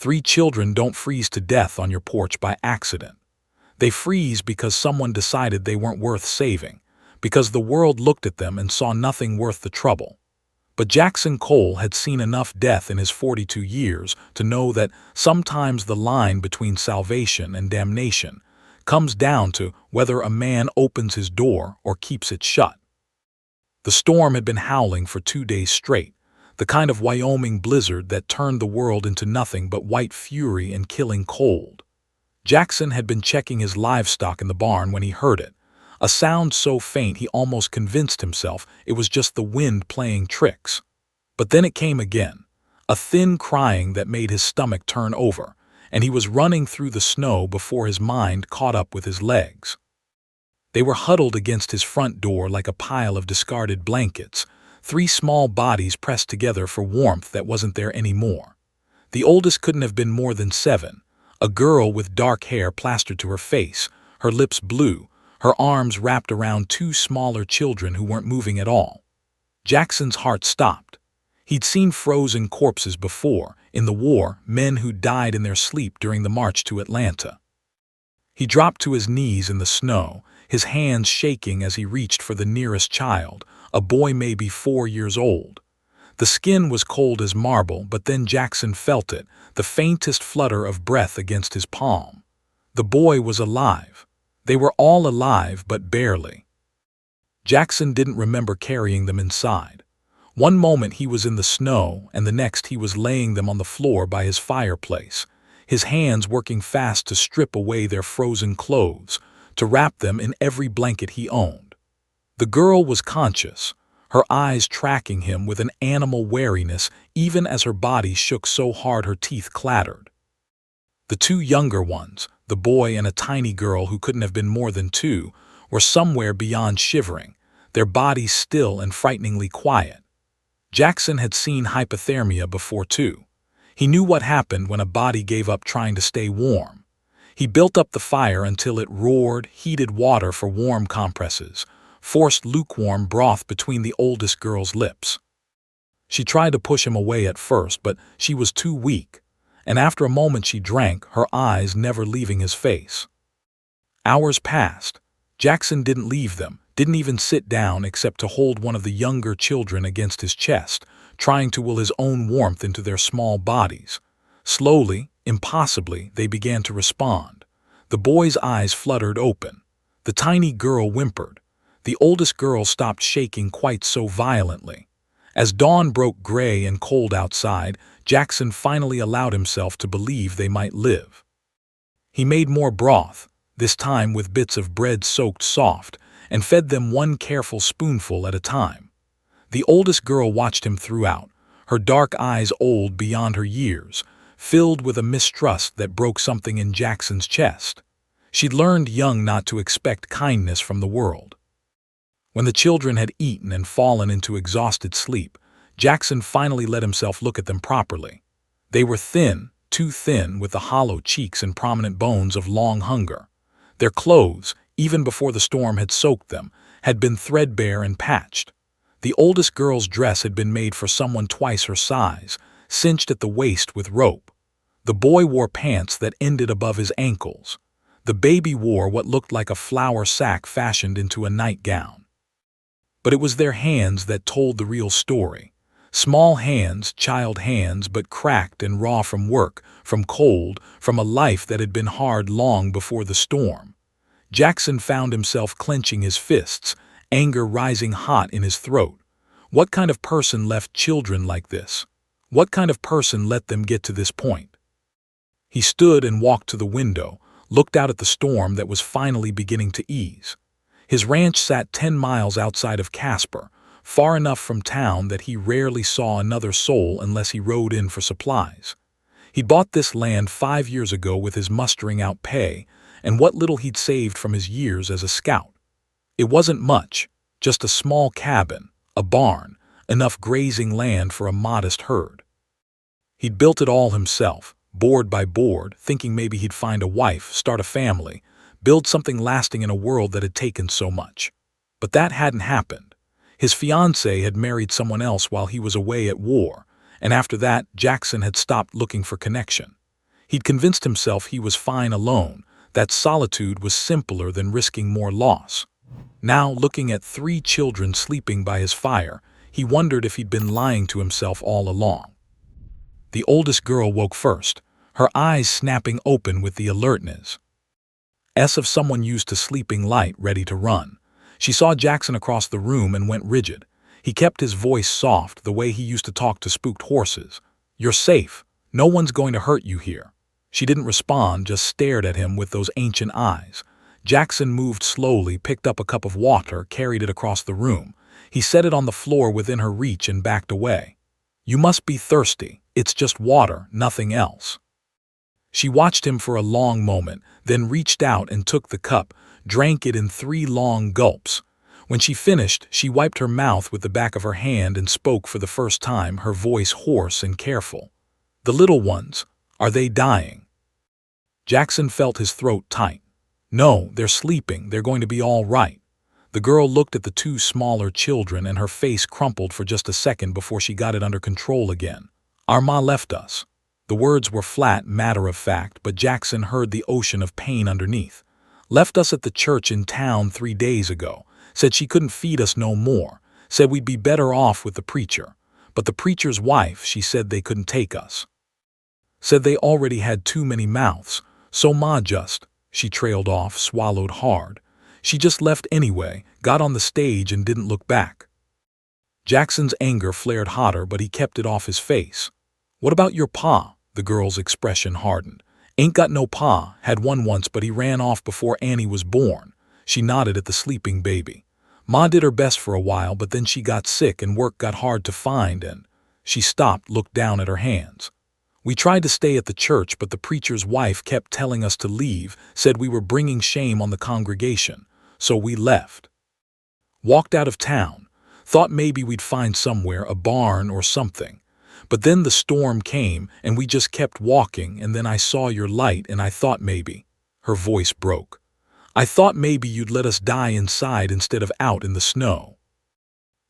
3 children don't freeze to death on your porch by accident. They freeze because someone decided they weren't worth saving, because the world looked at them and saw nothing worth the trouble. But Jackson Cole had seen enough death in his 42 years to know that sometimes the line between salvation and damnation comes down to whether a man opens his door or keeps it shut. The storm had been howling for 2 days straight, the kind of Wyoming blizzard that turned the world into nothing but white fury and killing cold. Jackson had been checking his livestock in the barn when he heard it, a sound so faint he almost convinced himself it was just the wind playing tricks. But then it came again, a thin crying that made his stomach turn over, and he was running through the snow before his mind caught up with his legs. They were huddled against his front door like a pile of discarded blankets, 3 small bodies pressed together for warmth that wasn't there anymore. The oldest couldn't have been more than 7, a girl with dark hair plastered to her face, her lips blue, her arms wrapped around 2 smaller children who weren't moving at all. Jackson's heart stopped. He'd seen frozen corpses before, in the war, men who died in their sleep during the march to Atlanta. He dropped to his knees in the snow, his hands shaking as he reached for the nearest child, a boy maybe 4 years old. The skin was cold as marble, but then Jackson felt it, the faintest flutter of breath against his palm. The boy was alive. They were all alive, but barely. Jackson didn't remember carrying them inside. One moment he was in the snow, and the next he was laying them on the floor by his fireplace, his hands working fast to strip away their frozen clothes, to wrap them in every blanket he owned. The girl was conscious, her eyes tracking him with an animal wariness even as her body shook so hard her teeth clattered. The 2 younger ones, the boy and a tiny girl who couldn't have been more than 2, were somewhere beyond shivering, their bodies still and frighteningly quiet. Jackson had seen hypothermia before too. He knew what happened when a body gave up trying to stay warm. He built up the fire until it roared, heated water for warm compresses, forced lukewarm broth between the oldest girl's lips. She tried to push him away at first, but she was too weak, and after a moment she drank, her eyes never leaving his face. Hours passed. Jackson didn't leave them, didn't even sit down except to hold one of the younger children against his chest, trying to will his own warmth into their small bodies. Slowly, impossibly, they began to respond. The boy's eyes fluttered open. The tiny girl whimpered. The oldest girl stopped shaking quite so violently. As dawn broke gray and cold outside, Jackson finally allowed himself to believe they might live. He made more broth, this time with bits of bread soaked soft, and fed them 1 careful spoonful at a time. The oldest girl watched him throughout, her dark eyes old beyond her years, filled with a mistrust that broke something in Jackson's chest. She'd learned young not to expect kindness from the world. When the children had eaten and fallen into exhausted sleep, Jackson finally let himself look at them properly. They were thin, too thin, with the hollow cheeks and prominent bones of long hunger. Their clothes, even before the storm had soaked them, had been threadbare and patched. The oldest girl's dress had been made for someone twice her size, cinched at the waist with rope. The boy wore pants that ended above his ankles. The baby wore what looked like a flour sack fashioned into a nightgown. But it was their hands that told the real story. Small hands, child hands, but cracked and raw from work, from cold, from a life that had been hard long before the storm. Jackson found himself clenching his fists, anger rising hot in his throat. What kind of person left children like this? What kind of person let them get to this point? He stood and walked to the window, looked out at the storm that was finally beginning to ease. His ranch sat 10 miles outside of Casper, far enough from town that he rarely saw another soul unless he rode in for supplies. He'd bought this land 5 years ago with his mustering out pay and what little he'd saved from his years as a scout. It wasn't much, just a small cabin, a barn, enough grazing land for a modest herd. He'd built it all himself, board by board, thinking maybe he'd find a wife, start a family, build something lasting in a world that had taken so much. But that hadn't happened. His fiancée had married someone else while he was away at war, and after that, Jackson had stopped looking for connection. He'd convinced himself he was fine alone, that solitude was simpler than risking more loss. Now, looking at 3 children sleeping by his fire, he wondered if he'd been lying to himself all along. The oldest girl woke first, her eyes snapping open with the alertness of someone used to sleeping light, ready to run. She saw Jackson across the room and went rigid. He kept his voice soft, the way he used to talk to spooked horses. "You're safe. No one's going to hurt you here." She didn't respond, just stared at him with those ancient eyes. Jackson moved slowly, picked up a cup of water, carried it across the room. He set it on the floor within her reach and backed away. "You must be thirsty. It's just water, nothing else." She watched him for a long moment, then reached out and took the cup, drank it in 3 long gulps. When she finished, she wiped her mouth with the back of her hand and spoke for the first time, her voice hoarse and careful. "The little ones, are they dying?" Jackson felt his throat tight. "No, they're sleeping. They're going to be all right." The girl looked at the 2 smaller children and her face crumpled for just a second before she got it under control again. "Our ma left us." The words were flat, matter-of-fact, but Jackson heard the ocean of pain underneath. "Left us at the church in town 3 days ago. Said she couldn't feed us no more. Said we'd be better off with the preacher. But the preacher's wife, she said they couldn't take us. Said they already had too many mouths. So ma just," she trailed off, swallowed hard. "She just left anyway, got on the stage and didn't look back." Jackson's anger flared hotter, but he kept it off his face. "What about your pa?" The girl's expression hardened. "Ain't got no pa, had one once, but he ran off before Annie was born." She nodded at the sleeping baby. "Ma did her best for a while, but then she got sick and work got hard to find and—" She stopped, looked down at her hands. "We tried to stay at the church, but the preacher's wife kept telling us to leave, said we were bringing shame on the congregation. So we left. Walked out of town. Thought maybe we'd find somewhere, a barn or something. But then the storm came, and we just kept walking, and then I saw your light, and I thought maybe—" Her voice broke. "I thought maybe you'd let us die inside instead of out in the snow."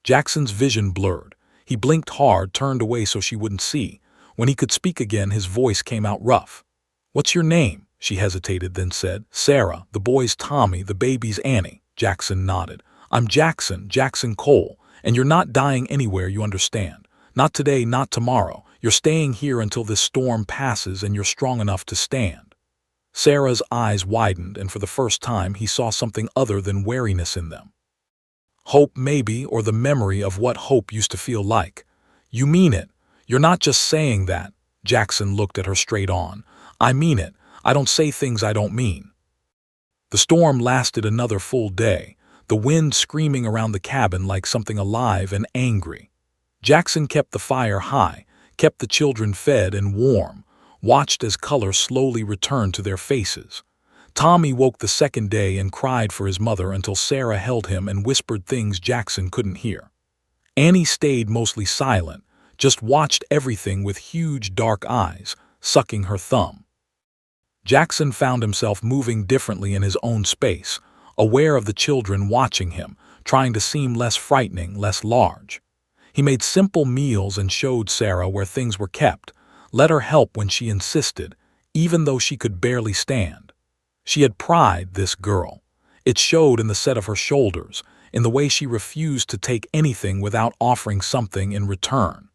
Jackson's vision blurred. He blinked hard, turned away so she wouldn't see. When he could speak again, his voice came out rough. "What's your name?" She hesitated, then said, "Sarah. The boy's Tommy, the baby's Annie." Jackson nodded. "I'm Jackson, Jackson Cole, and you're not dying anywhere, you understand. Not today, not tomorrow. You're staying here until this storm passes and you're strong enough to stand." Sarah's eyes widened, and for the first time he saw something other than wariness in them. Hope, maybe, or the memory of what hope used to feel like. "You mean it. You're not just saying that." Jackson looked at her straight on. "I mean it. I don't say things I don't mean." The storm lasted another full day, the wind screaming around the cabin like something alive and angry. Jackson kept the fire high, kept the children fed and warm, watched as color slowly returned to their faces. Tommy woke the second day and cried for his mother until Sarah held him and whispered things Jackson couldn't hear. Annie stayed mostly silent, just watched everything with huge dark eyes, sucking her thumb. Jackson found himself moving differently in his own space, aware of the children watching him, trying to seem less frightening, less large. He made simple meals and showed Sarah where things were kept, let her help when she insisted, even though she could barely stand. She had pride, this girl. It showed in the set of her shoulders, in the way she refused to take anything without offering something in return.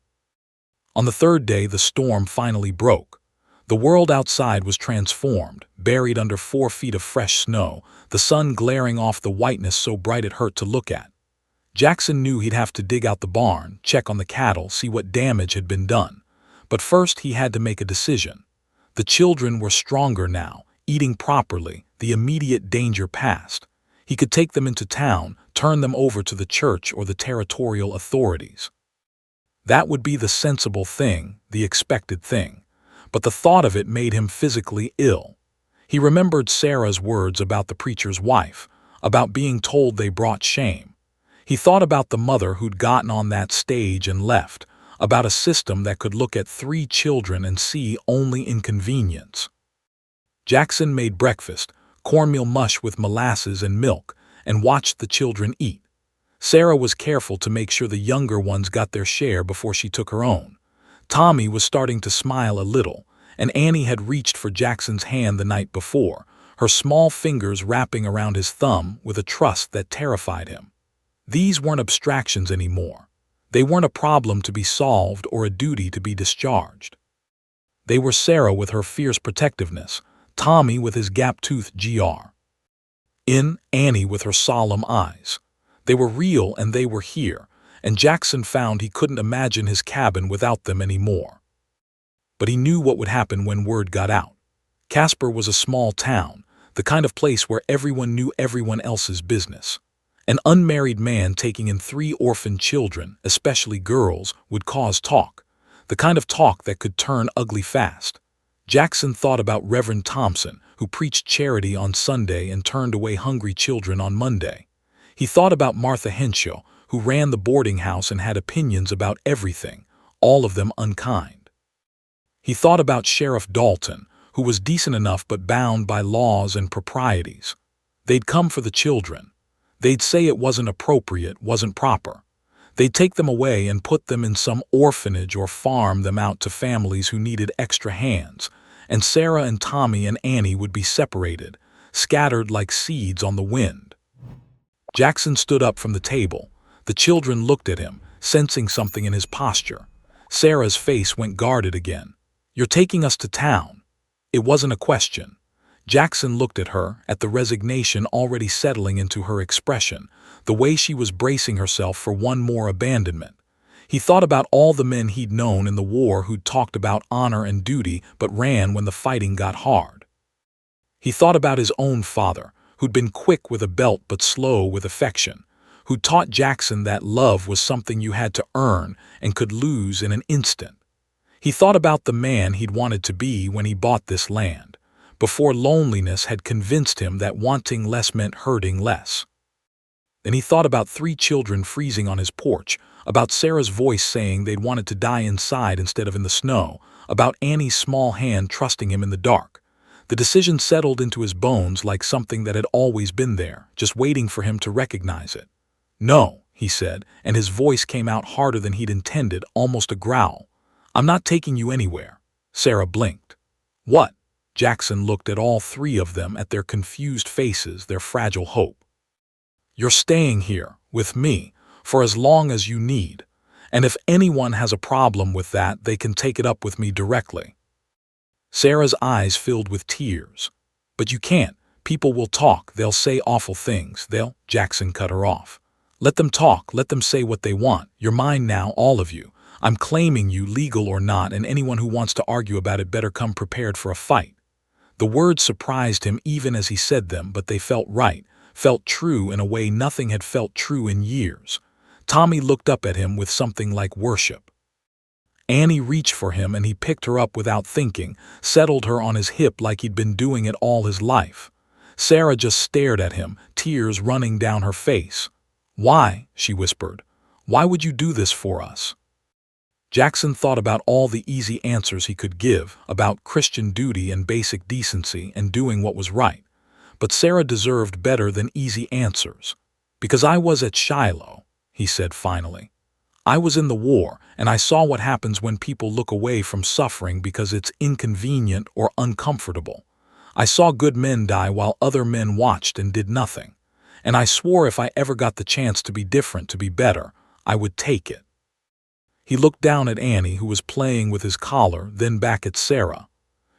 On the 3rd day, the storm finally broke. The world outside was transformed, buried under 4 feet of fresh snow, the sun glaring off the whiteness so bright it hurt to look at. Jackson knew he'd have to dig out the barn, check on the cattle, see what damage had been done. But first he had to make a decision. The children were stronger now, eating properly, the immediate danger past. He could take them into town, turn them over to the church or the territorial authorities. That would be the sensible thing, the expected thing. But the thought of it made him physically ill. He remembered Sarah's words about the preacher's wife, about being told they brought shame. He thought about the mother who'd gotten on that stage and left, about a system that could look at 3 children and see only inconvenience. Jackson made breakfast, cornmeal mush with molasses and milk, and watched the children eat. Sarah was careful to make sure the younger ones got their share before she took her own. Tommy was starting to smile a little, and Annie had reached for Jackson's hand the night before, her small fingers wrapping around his thumb with a trust that terrified him. These weren't abstractions anymore. They weren't a problem to be solved or a duty to be discharged. They were Sarah with her fierce protectiveness, Tommy with his gap-toothed GR. Annie with her solemn eyes. They were real and they were here, and Jackson found he couldn't imagine his cabin without them anymore. But he knew what would happen when word got out. Casper was a small town, the kind of place where everyone knew everyone else's business. An unmarried man taking in 3 orphaned children, especially girls, would cause talk, the kind of talk that could turn ugly fast. Jackson thought about Reverend Thompson, who preached charity on Sunday and turned away hungry children on Monday. He thought about Martha Henshaw, who ran the boarding house and had opinions about everything, all of them unkind. He thought about Sheriff Dalton, who was decent enough but bound by laws and proprieties. They'd come for the children. They'd say it wasn't appropriate, wasn't proper. They'd take them away and put them in some orphanage or farm them out to families who needed extra hands, and Sarah and Tommy and Annie would be separated, scattered like seeds on the wind. Jackson stood up from the table. The children looked at him, sensing something in his posture. Sarah's face went guarded again. "You're taking us to town." It wasn't a question. Jackson looked at her, at the resignation already settling into her expression, the way she was bracing herself for one more abandonment. He thought about all the men he'd known in the war who'd talked about honor and duty but ran when the fighting got hard. He thought about his own father, who'd been quick with a belt but slow with affection, who'd taught Jackson that love was something you had to earn and could lose in an instant. He thought about the man he'd wanted to be when he bought this land, before loneliness had convinced him that wanting less meant hurting less. Then he thought about 3 children freezing on his porch, about Sarah's voice saying they'd wanted to die inside instead of in the snow, about Annie's small hand trusting him in the dark. The decision settled into his bones like something that had always been there, just waiting for him to recognize it. "No," he said, and his voice came out harder than he'd intended, almost a growl. "I'm not taking you anywhere." Sarah blinked. "What?" Jackson looked at all 3 of them, at their confused faces, their fragile hope. "You're staying here, with me, for as long as you need, and if anyone has a problem with that, they can take it up with me directly." Sarah's eyes filled with tears. "But you can't. People will talk, they'll say awful things, Jackson cut her off. "Let them talk, let them say what they want. You're mine now, all of you. I'm claiming you, legal or not, and anyone who wants to argue about it better come prepared for a fight." The words surprised him even as he said them, but they felt right, felt true in a way nothing had felt true in years. Tommy looked up at him with something like worship. Annie reached for him and he picked her up without thinking, settled her on his hip like he'd been doing it all his life. Sarah just stared at him, tears running down her face. "Why?" she whispered. "Why would you do this for us?" Jackson thought about all the easy answers he could give, about Christian duty and basic decency and doing what was right. But Sarah deserved better than easy answers. "Because I was at Shiloh," he said finally. "I was in the war, and I saw what happens when people look away from suffering because it's inconvenient or uncomfortable. I saw good men die while other men watched and did nothing. And I swore if I ever got the chance to be different, to be better, I would take it." He looked down at Annie, who was playing with his collar, then back at Sarah.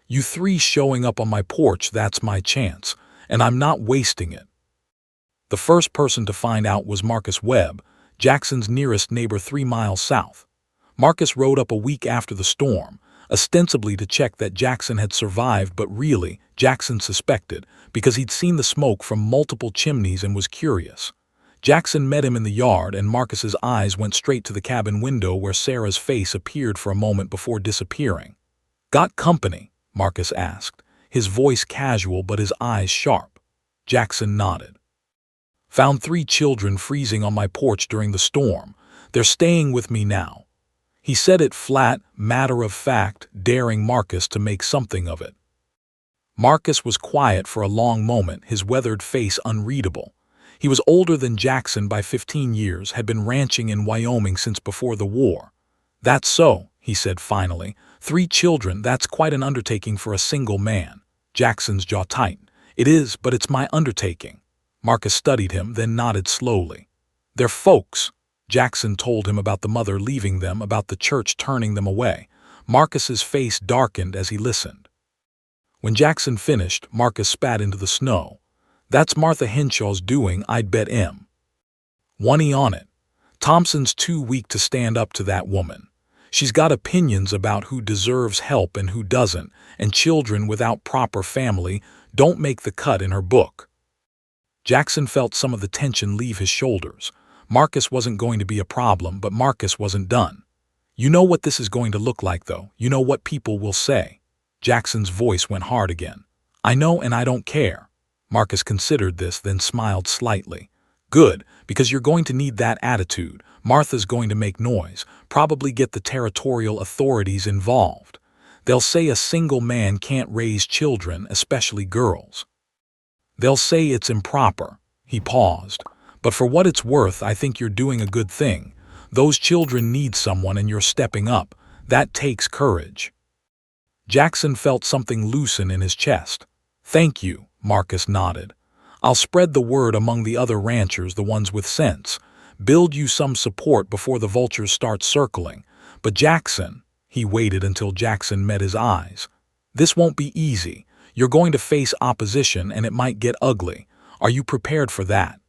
"You 3 showing up on my porch, that's my chance, and I'm not wasting it." The first person to find out was Marcus Webb, Jackson's nearest neighbor 3 miles south. Marcus rode up a week after the storm, ostensibly to check that Jackson had survived, but really, Jackson suspected, because he'd seen the smoke from multiple chimneys and was curious. Jackson met him in the yard, and Marcus's eyes went straight to the cabin window where Sarah's face appeared for a moment before disappearing. "Got company?" Marcus asked, his voice casual but his eyes sharp. Jackson nodded. "Found 3 children freezing on my porch during the storm. They're staying with me now." He said it flat, matter of fact, daring Marcus to make something of it. Marcus was quiet for a long moment, his weathered face unreadable. He was older than Jackson by 15 years, had been ranching in Wyoming since before the war. "That's so," he said finally, 3 children, that's quite an undertaking for a single man. Jackson's jaw tightened. It is, but it's my undertaking. Marcus studied him, then nodded slowly. They're folks. Jackson told him about the mother leaving them, about the church turning them away. Marcus's face darkened as he listened. When Jackson finished, Marcus spat into the snow. That's Martha Henshaw's doing, I'd bet M. One on it. Thompson's too weak to stand up to that woman. She's got opinions about who deserves help and who doesn't, and children without proper family don't make the cut in her book. Jackson felt some of the tension leave his shoulders. Marcus wasn't going to be a problem, but Marcus wasn't done. You know what this is going to look like, though. You know what people will say. Jackson's voice went hard again. I know, and I don't care. Marcus considered this, then smiled slightly. Good, because you're going to need that attitude. Martha's going to make noise, probably get the territorial authorities involved. They'll say a single man can't raise children, especially girls. They'll say it's improper. He paused. But for what it's worth, I think you're doing a good thing. Those children need someone and you're stepping up. That takes courage. Jackson felt something loosen in his chest. Thank you, Marcus nodded. I'll spread the word among the other ranchers, the ones with sense. Build you some support before the vultures start circling. But Jackson, he waited until Jackson met his eyes. This won't be easy. You're going to face opposition and it might get ugly. Are you prepared for that?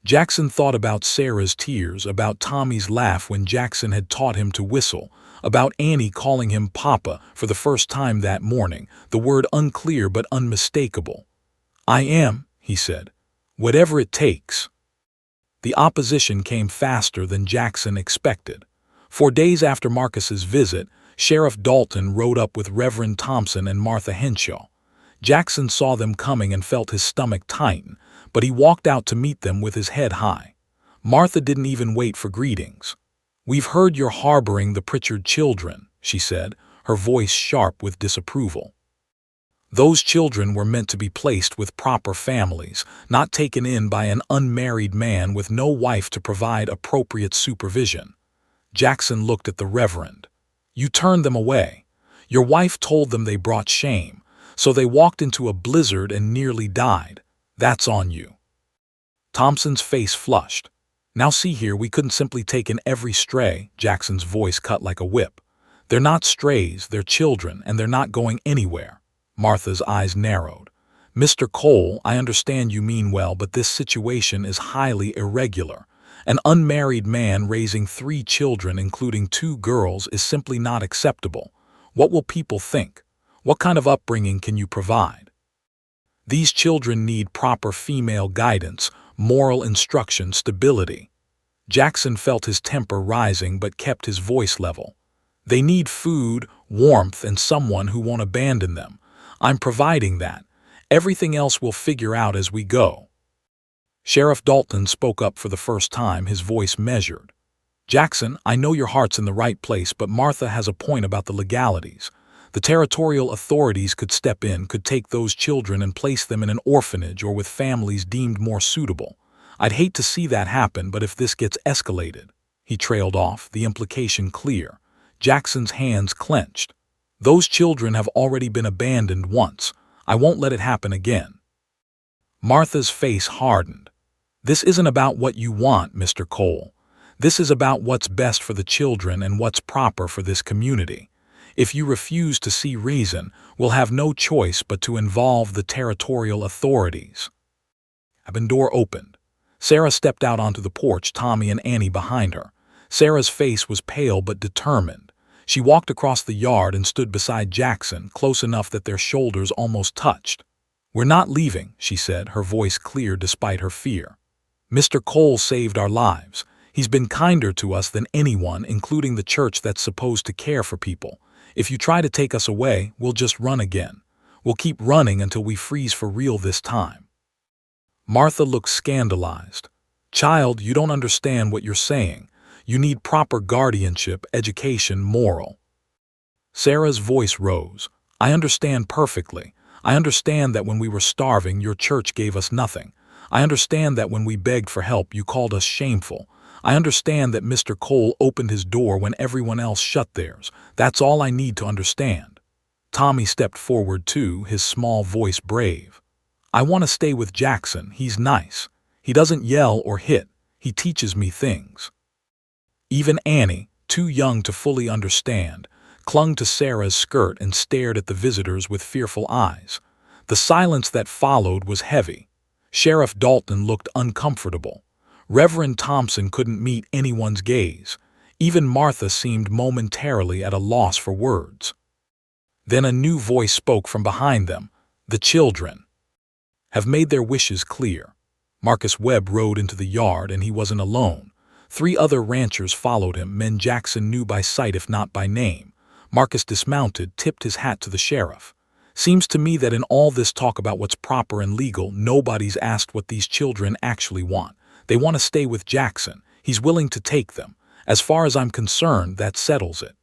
Jackson thought about Sarah's tears, about Tommy's laugh when Jackson had taught him to whistle, about Annie calling him Papa for the first time that morning, the word unclear but unmistakable. I am, he said. Whatever it takes. The opposition came faster than Jackson expected. 4 days after Marcus's visit, Sheriff Dalton rode up with Reverend Thompson and Martha Henshaw. Jackson saw them coming and felt his stomach tighten, but he walked out to meet them with his head high. Martha didn't even wait for greetings. We've heard you're harboring the Pritchard children, she said, her voice sharp with disapproval. Those children were meant to be placed with proper families, not taken in by an unmarried man with no wife to provide appropriate supervision. Jackson looked at the Reverend. You turned them away. Your wife told them they brought shame, so they walked into a blizzard and nearly died. That's on you. Thompson's face flushed. Now see here, we couldn't simply take in every stray. Jackson's voice cut like a whip. They're not strays, they're children, and they're not going anywhere. Martha's eyes narrowed. Mr. Cole, I understand you mean well, but this situation is highly irregular. An unmarried man raising 3 children, including 2 girls, is simply not acceptable. What will people think? What kind of upbringing can you provide? These children need proper female guidance, moral instruction, stability. Jackson felt his temper rising but kept his voice level. They need food, warmth, and someone who won't abandon them. I'm providing that. Everything else we'll figure out as we go. Sheriff Dalton spoke up for the first time, his voice measured. Jackson, I know your heart's in the right place, but Martha has a point about the legalities. The territorial authorities could step in, could take those children and place them in an orphanage or with families deemed more suitable. I'd hate to see that happen, but if this gets escalated. He trailed off, the implication clear. Jackson's hands clenched. Those children have already been abandoned once. I won't let it happen again. Martha's face hardened. This isn't about what you want, Mr. Cole. This is about what's best for the children and what's proper for this community. If you refuse to see reason, we'll have no choice but to involve the territorial authorities. A door opened. Sarah stepped out onto the porch, Tommy and Annie behind her. Sarah's face was pale but determined. She walked across the yard and stood beside Jackson, close enough that their shoulders almost touched. We're not leaving, she said, her voice clear despite her fear. Mr. Cole saved our lives. He's been kinder to us than anyone, including the church that's supposed to care for people. If you try to take us away, we'll just run again. We'll keep running until we freeze for real this time. Martha looked scandalized. Child, you don't understand what you're saying. You need proper guardianship, education, moral. Sarah's voice rose. I understand perfectly. I understand that when we were starving, your church gave us nothing. I understand that when we begged for help, you called us shameful. I understand that Mr. Cole opened his door when everyone else shut theirs. That's all I need to understand." Tommy stepped forward too, his small voice brave. "I want to stay with Jackson. He's nice. He doesn't yell or hit. He teaches me things." Even Annie, too young to fully understand, clung to Sarah's skirt and stared at the visitors with fearful eyes. The silence that followed was heavy. Sheriff Dalton looked uncomfortable. Reverend Thompson couldn't meet anyone's gaze. Even Martha seemed momentarily at a loss for words. Then a new voice spoke from behind them. "The children have made their wishes clear." Marcus Webb rode into the yard, and he wasn't alone. 3 other ranchers followed him, men Jackson knew by sight if not by name. Marcus dismounted, tipped his hat to the sheriff. "Seems to me that in all this talk about what's proper and legal, nobody's asked what these children actually want. They want to stay with Jackson. He's willing to take them. As far as I'm concerned, that settles it."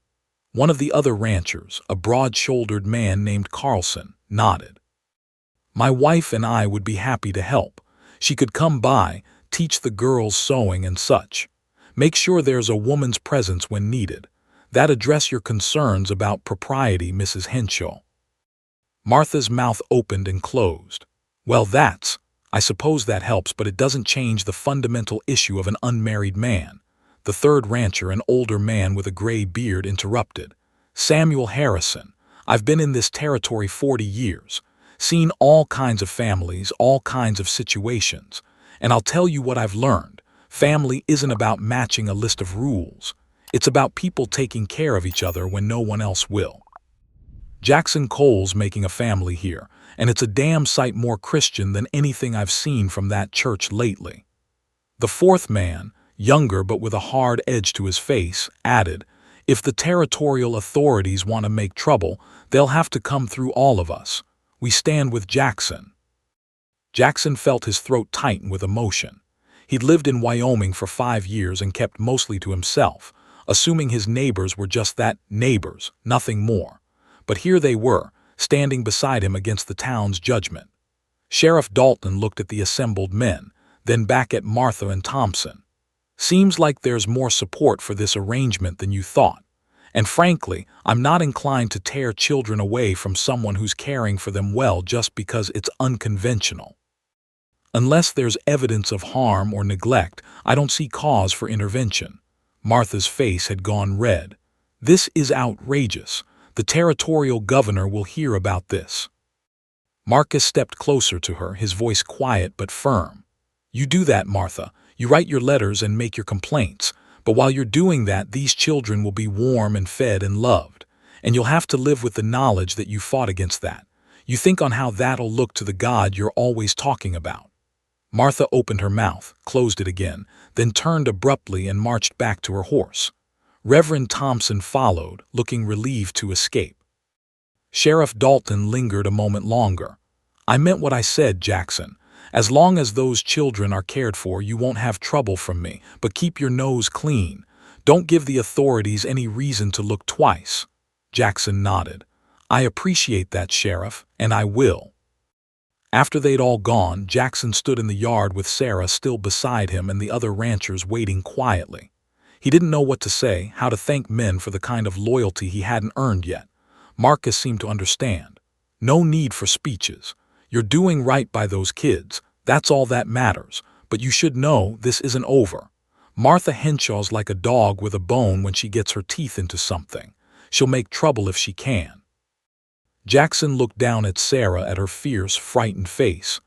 One of the other ranchers, a broad-shouldered man named Carlson, nodded. "My wife and I would be happy to help. She could come by, teach the girls sewing and such. Make sure there's a woman's presence when needed. That address your concerns about propriety, Mrs. Henshaw." Martha's mouth opened and closed. "Well, I suppose that helps, but it doesn't change the fundamental issue of an unmarried man." The third rancher, an older man with a gray beard, interrupted. "Samuel Harrison, I've been in this territory 40 years, seen all kinds of families, all kinds of situations, and I'll tell you what I've learned. Family isn't about matching a list of rules. It's about people taking care of each other when no one else will. Jackson Cole's making a family here, and it's a damn sight more Christian than anything I've seen from that church lately." The fourth man, younger but with a hard edge to his face, added, "If the territorial authorities want to make trouble, they'll have to come through all of us. We stand with Jackson." Jackson felt his throat tighten with emotion. He'd lived in Wyoming for 5 years and kept mostly to himself, assuming his neighbors were just that, neighbors, nothing more. But here they were, standing beside him against the town's judgment. Sheriff Dalton looked at the assembled men, then back at Martha and Thompson. "Seems like there's more support for this arrangement than you thought. And frankly, I'm not inclined to tear children away from someone who's caring for them well just because it's unconventional. Unless there's evidence of harm or neglect, I don't see cause for intervention." Martha's face had gone red. "This is outrageous. The territorial governor will hear about this." Marcus stepped closer to her, his voice quiet but firm. "You do that, Martha. You write your letters and make your complaints. But while you're doing that, these children will be warm and fed and loved. And you'll have to live with the knowledge that you fought against that. You think on how that'll look to the God you're always talking about." Martha opened her mouth, closed it again, then turned abruptly and marched back to her horse. Reverend Thompson followed, looking relieved to escape. Sheriff Dalton lingered a moment longer. "I meant what I said, Jackson. As long as those children are cared for, you won't have trouble from me, but keep your nose clean. Don't give the authorities any reason to look twice." Jackson nodded. "I appreciate that, Sheriff, and I will." After they'd all gone, Jackson stood in the yard with Sarah still beside him and the other ranchers waiting quietly. He didn't know what to say, how to thank men for the kind of loyalty he hadn't earned yet. Marcus seemed to understand. "No need for speeches. You're doing right by those kids. That's all that matters. But you should know this isn't over. Martha Henshaw's like a dog with a bone when she gets her teeth into something. She'll make trouble if she can." Jackson looked down at Sarah, at her fierce, frightened face.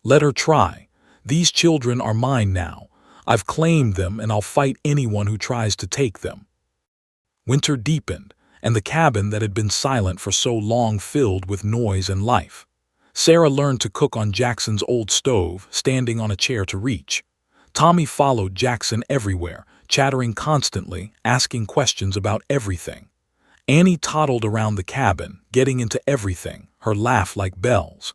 "Let her try. These children are mine now. I've claimed them, and I'll fight anyone who tries to take them." Winter deepened, and the cabin that had been silent for so long filled with noise and life. Sarah learned to cook on Jackson's old stove, standing on a chair to reach. Tommy followed Jackson everywhere, chattering constantly, asking questions about everything. Annie toddled around the cabin, getting into everything, her laugh like bells.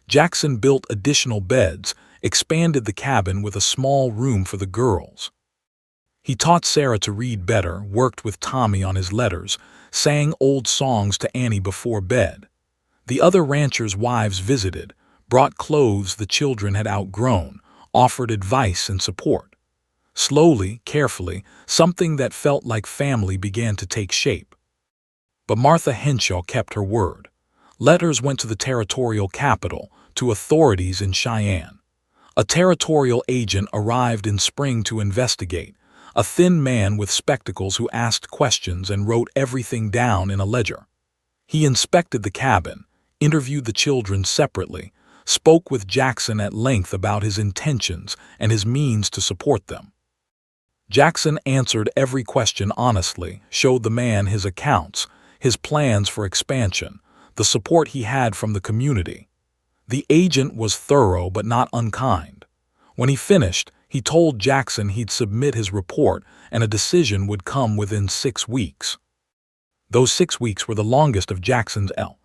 Jackson built additional beds, expanded the cabin with a small room for the girls. He taught Sarah to read better, worked with Tommy on his letters, sang old songs to Annie before bed. The other ranchers' wives visited, brought clothes the children had outgrown, offered advice and support. Slowly, carefully, something that felt like family began to take shape. But Martha Henshaw kept her word. Letters went to the territorial capital, to authorities in Cheyenne. A territorial agent arrived in spring to investigate, a thin man with spectacles who asked questions and wrote everything down in a ledger. He inspected the cabin, interviewed the children separately, spoke with Jackson at length about his intentions and his means to support them. Jackson answered every question honestly, showed the man his accounts, his plans for expansion, the support he had from the community. The agent was thorough but not unkind. When he finished, he told Jackson he'd submit his report and a decision would come within 6 weeks. Those 6 weeks were the longest of Jackson's life.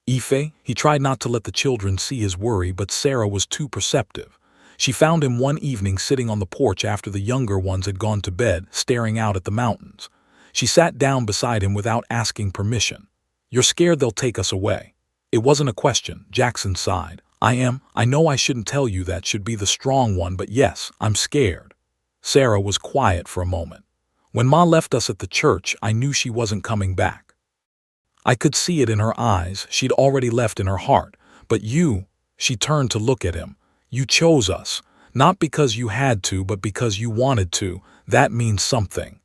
He tried not to let the children see his worry, but Sarah was too perceptive. She found him one evening sitting on the porch after the younger ones had gone to bed, staring out at the mountains. She sat down beside him without asking permission. "You're scared they'll take us away." "It wasn't a question," Jackson sighed. I know I shouldn't tell you that, should be the strong one, but yes, I'm scared." Sarah was quiet for a moment. "When Ma left us at the church, I knew she wasn't coming back. I could see it in her eyes, she'd already left in her heart. But you," she turned to look at him, "you chose us. Not because you had to, but because you wanted to. That means something."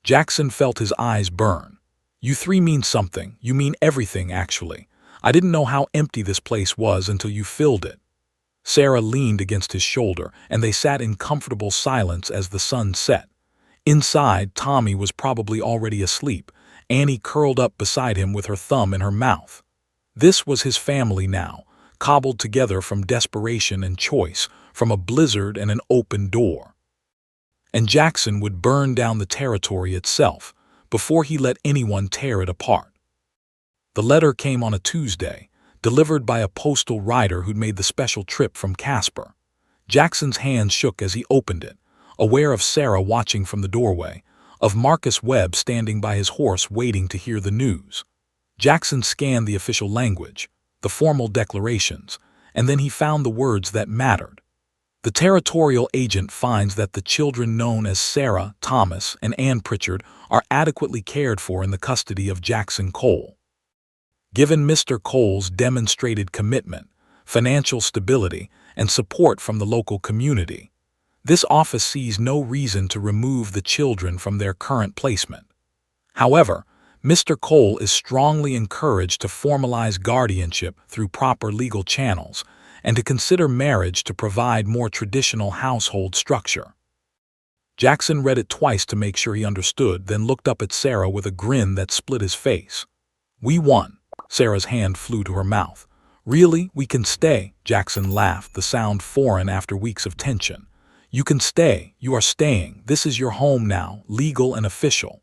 Jackson felt his eyes burn. "You three mean something. You mean everything, actually. I didn't know how empty this place was until you filled it." Sarah leaned against his shoulder, and they sat in comfortable silence as the sun set. Inside, Tommy was probably already asleep, Annie curled up beside him with her thumb in her mouth. This was his family now, cobbled together from desperation and choice, from a blizzard and an open door. And Jackson would burn down the territory itself, before he let anyone tear it apart. The letter came on a Tuesday, delivered by a postal rider who'd made the special trip from Casper. Jackson's hand shook as he opened it, aware of Sarah watching from the doorway, of Marcus Webb standing by his horse waiting to hear the news. Jackson scanned the official language, the formal declarations, and then he found the words that mattered. The territorial agent finds that the children known as Sarah, Thomas, and Ann Pritchard are adequately cared for in the custody of Jackson Cole. Given Mr. Cole's demonstrated commitment, financial stability, and support from the local community, this office sees no reason to remove the children from their current placement. However, Mr. Cole is strongly encouraged to formalize guardianship through proper legal channels and to consider marriage to provide more traditional household structure. Jackson read it twice to make sure he understood, then looked up at Sarah with a grin that split his face. "We won." Sarah's hand flew to her mouth. "Really? We can stay?" Jackson laughed, the sound foreign after weeks of tension. "You can stay. You are staying. This is your home now, legal and official."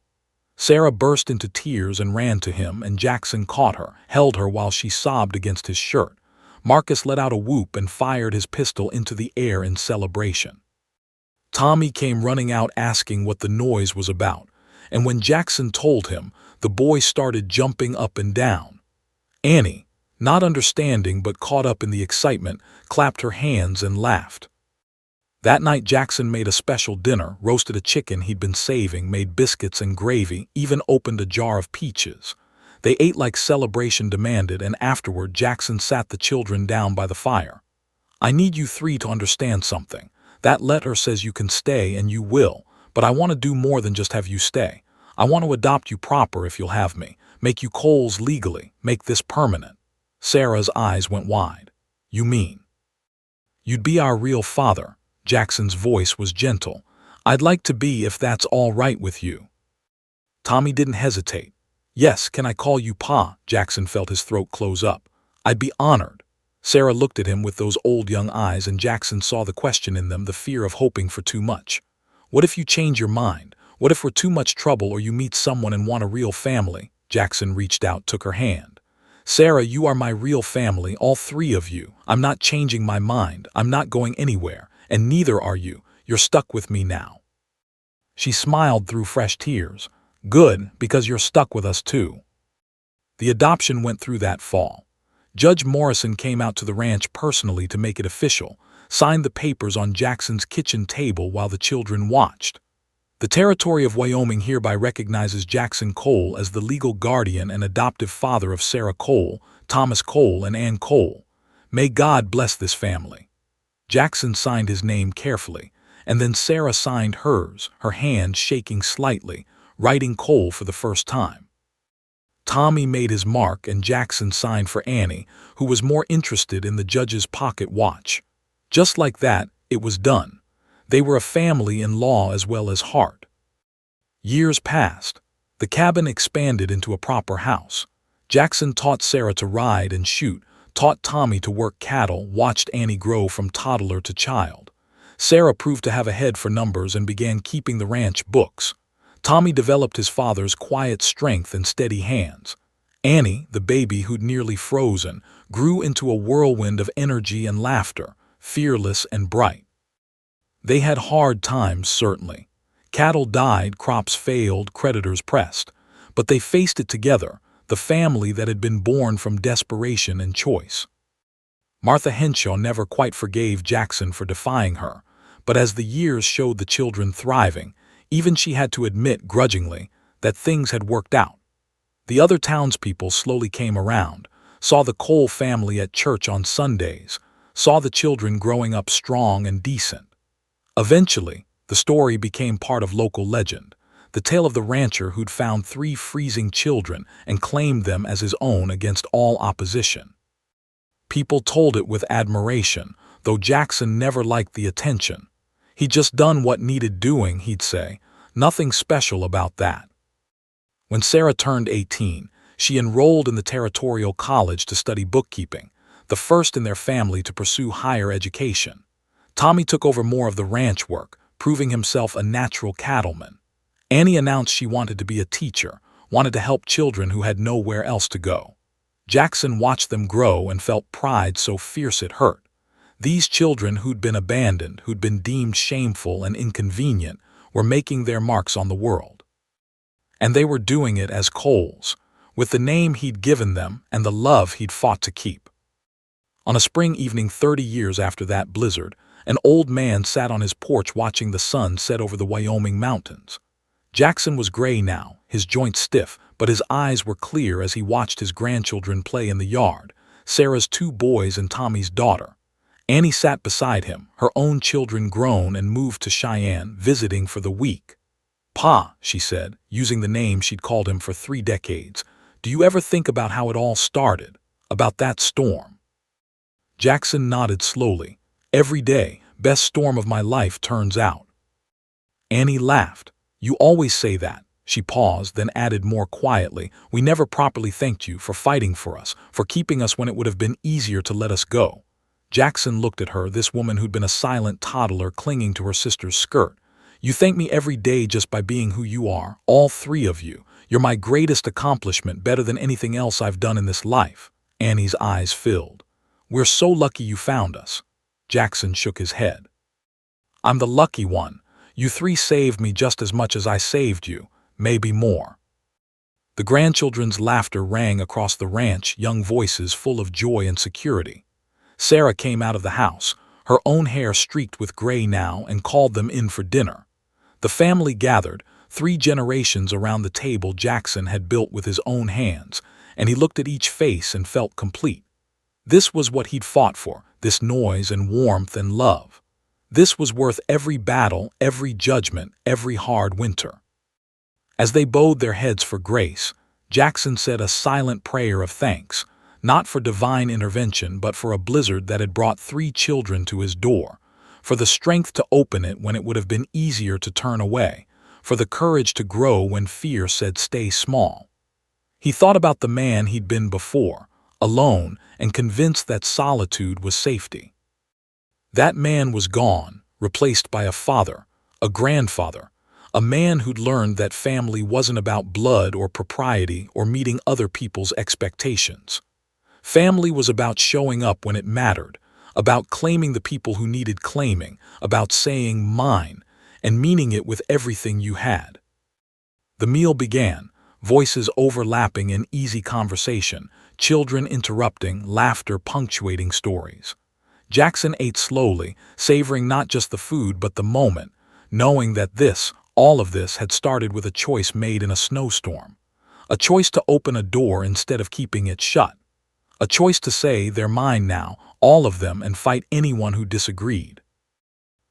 Sarah burst into tears and ran to him, and Jackson caught her, held her while she sobbed against his shirt. Marcus let out a whoop and fired his pistol into the air in celebration. Tommy came running out asking what the noise was about, and when Jackson told him, the boy started jumping up and down. Annie, not understanding but caught up in the excitement, clapped her hands and laughed. That night Jackson made a special dinner, roasted a chicken he'd been saving, made biscuits and gravy, even opened a jar of peaches. They ate like celebration demanded, and afterward Jackson sat the children down by the fire. "I need you three to understand something. That letter says you can stay, and you will, but I want to do more than just have you stay. I want to adopt you proper if you'll have me, make you Coles legally, make this permanent." Sarah's eyes went wide. "You mean you'd be our real father?" Jackson's voice was gentle. "I'd like to be, if that's all right with you." Tommy didn't hesitate. "Yes, can I call you Pa?" Jackson felt his throat close up. "I'd be honored." Sarah looked at him with those old young eyes, and Jackson saw the question in them, the fear of hoping for too much. "What if you change your mind? What if we're too much trouble, or you meet someone and want a real family?" Jackson reached out, took her hand. "Sarah, you are my real family, all three of you. I'm not changing my mind. I'm not going anywhere. And neither are you. You're stuck with me now." She smiled through fresh tears. "Good, because you're stuck with us too." The adoption went through that fall. Judge Morrison came out to the ranch personally to make it official. signed the papers on Jackson's kitchen table while the children watched. The territory of Wyoming hereby recognizes Jackson Cole as the legal guardian and adoptive father of Sarah Cole, Thomas Cole, and Ann Cole. May God bless this family. Jackson signed his name carefully, and then Sarah signed hers, her hand shaking slightly, writing Cole for the first time. Tommy made his mark and Jackson signed for Annie, who was more interested in the judge's pocket watch. Just like that, it was done. They were a family in law as well as heart. Years passed. The cabin expanded into a proper house. Jackson taught Sarah to ride and shoot, taught Tommy to work cattle, watched Annie grow from toddler to child. Sarah proved to have a head for numbers and began keeping the ranch books. Tommy developed his father's quiet strength and steady hands. Annie, the baby who'd nearly frozen, grew into a whirlwind of energy and laughter, fearless and bright. They had hard times, certainly. Cattle died, crops failed, creditors pressed. But they faced it together, the family that had been born from desperation and choice. Martha Henshaw never quite forgave Jackson for defying her, but as the years showed the children thriving, even she had to admit grudgingly that things had worked out. The other townspeople slowly came around, saw the Cole family at church on Sundays, saw the children growing up strong and decent. Eventually, the story became part of local legend, the tale of the rancher who'd found 3 freezing children and claimed them as his own against all opposition. People told it with admiration, though Jackson never liked the attention. He'd just done what needed doing, he'd say. Nothing special about that. When Sarah turned 18, she enrolled in the Territorial College to study bookkeeping, the first in their family to pursue higher education. Tommy took over more of the ranch work, proving himself a natural cattleman. Annie announced she wanted to be a teacher, wanted to help children who had nowhere else to go. Jackson watched them grow and felt pride so fierce it hurt. These children who'd been abandoned, who'd been deemed shameful and inconvenient, were making their marks on the world. And they were doing it as Coles, with the name he'd given them and the love he'd fought to keep. On a spring evening 30 years after that blizzard, an old man sat on his porch watching the sun set over the Wyoming mountains. Jackson was gray now, his joints stiff, but his eyes were clear as he watched his grandchildren play in the yard, Sarah's 2 boys and Tommy's daughter. Annie sat beside him, her own children grown and moved to Cheyenne, visiting for the week. "Pa," she said, using the name she'd called him for 3 decades, "do you ever think about how it all started? About that storm?" Jackson nodded slowly. "Every day, best storm of my life turns out." Annie laughed. "You always say that." She paused, then added more quietly, "We never properly thanked you for fighting for us, for keeping us when it would have been easier to let us go." Jackson looked at her, this woman who'd been a silent toddler clinging to her sister's skirt. "You thank me every day just by being who you are, all 3 of you. You're my greatest accomplishment, better than anything else I've done in this life." Annie's eyes filled. "We're so lucky you found us." Jackson shook his head. "I'm the lucky one. You 3 saved me just as much as I saved you, maybe more." The grandchildren's laughter rang across the ranch, young voices full of joy and security. Sarah came out of the house, her own hair streaked with gray now, and called them in for dinner. The family gathered, 3 generations around the table Jackson had built with his own hands, and he looked at each face and felt complete. This was what he'd fought for, this noise and warmth and love. This was worth every battle, every judgment, every hard winter. As they bowed their heads for grace, Jackson said a silent prayer of thanks, not for divine intervention but for a blizzard that had brought 3 children to his door, for the strength to open it when it would have been easier to turn away, for the courage to grow when fear said stay small. He thought about the man he'd been before, alone and convinced that solitude was safety. That man was gone, replaced by a father, a grandfather, a man who'd learned that family wasn't about blood or propriety or meeting other people's expectations. Family was about showing up when it mattered, about claiming the people who needed claiming, about saying mine, and meaning it with everything you had. The meal began, voices overlapping in easy conversation, children interrupting, laughter punctuating stories. Jackson ate slowly, savoring not just the food but the moment, knowing that all of this had started with a choice made in a snowstorm. A choice to open a door instead of keeping it shut. A choice to say they're mine now, all of them, and fight anyone who disagreed.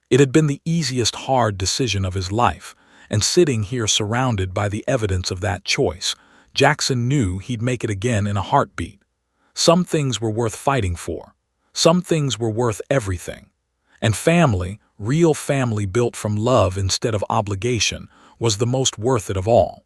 It had been the easiest hard decision of his life, and sitting here surrounded by the evidence of that choice, Jackson knew he'd make it again in a heartbeat. Some things were worth fighting for. Some things were worth everything. And family, real family built from love instead of obligation, was the most worth it of all.